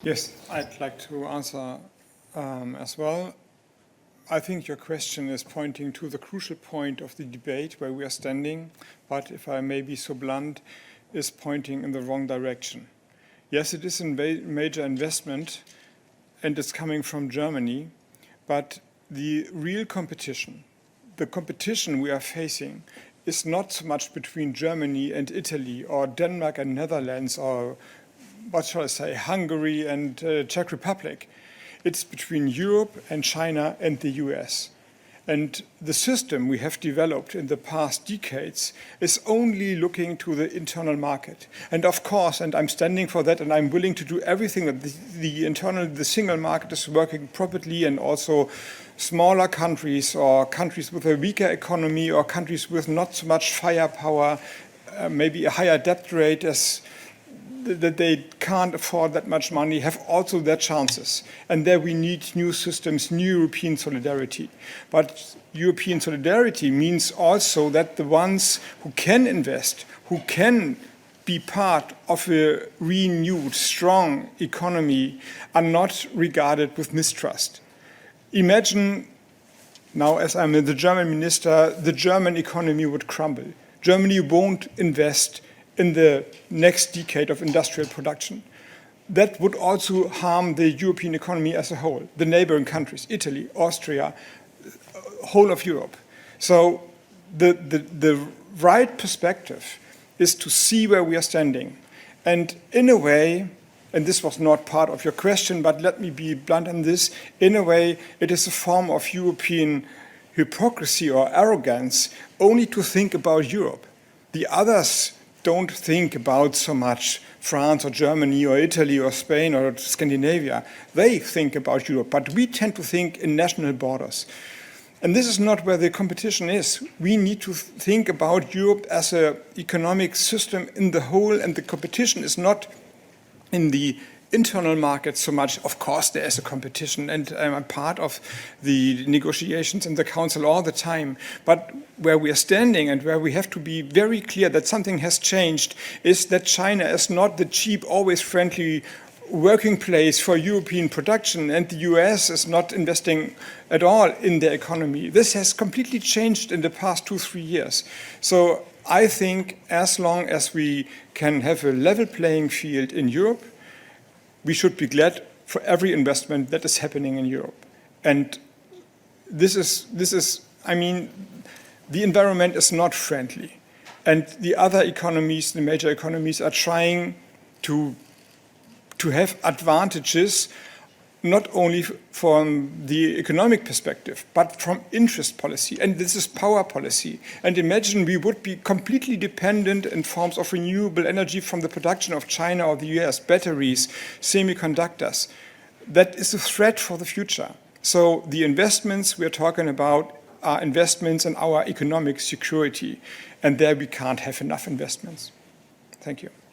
Yes, I'd like to answer as well. I think your question is pointing to the crucial point of the debate where we are standing, but if I may be so blunt, is pointing in the wrong direction. Yes, it is a major investment and it's coming from Germany, but the real competition, the competition we are facing is not so much between Germany and Italy or Denmark and Netherlands or what shall I say, Hungary and Czech Republic. It's between Europe and China and the US. And the system we have developed in the past decades is only looking to the internal market. And of course, and I'm standing for that, and I'm willing to do everything that the single market is working properly, and also smaller countries or countries with a weaker economy or countries with not so much firepower, maybe a higher debt rate as that they can't afford that much money, have also their chances. And there we need new systems, new European solidarity. But European solidarity means also that the ones who can invest, who can be part of a renewed, strong economy, are not regarded with mistrust. Imagine now, as I'm the German minister, the German economy would crumble. Germany won't invest in the next decade of industrial production. That would also harm the European economy as a whole, the neighboring countries, Italy, Austria, whole of Europe. So the right perspective is to see where we are standing. And in a way, and this was not part of your question, but let me be blunt on this, in a way, it is a form of European hypocrisy or arrogance only to think about Europe. The others don't think about so much France or Germany or Italy or Spain or Scandinavia. They think about Europe, but we tend to think in national borders. And this is not where the competition is. We need to think about Europe as an economic system in the whole, and the competition is not in the internal market so much. Of course there is a competition, and I'm part of the negotiations in the Council all the time. But where we are standing and where we have to be very clear that something has changed is that China is not the cheap, always friendly working place for European production, and the US is not investing at all in their economy. This has completely changed in the past 2-3 years. So I think as long as we can have a level playing field in Europe, we should be glad for every investment that is happening in Europe. And this is, I mean, the environment is not friendly. And the other economies, the major economies, are trying to have advantages, not only from the economic perspective, but from interest policy. And this is power policy. And imagine we would be completely dependent in forms of renewable energy from the production of China or the US, batteries, semiconductors. That is a threat for the future. So the investments we're talking about are investments in our economic security. And there we can't have enough investments. Thank you.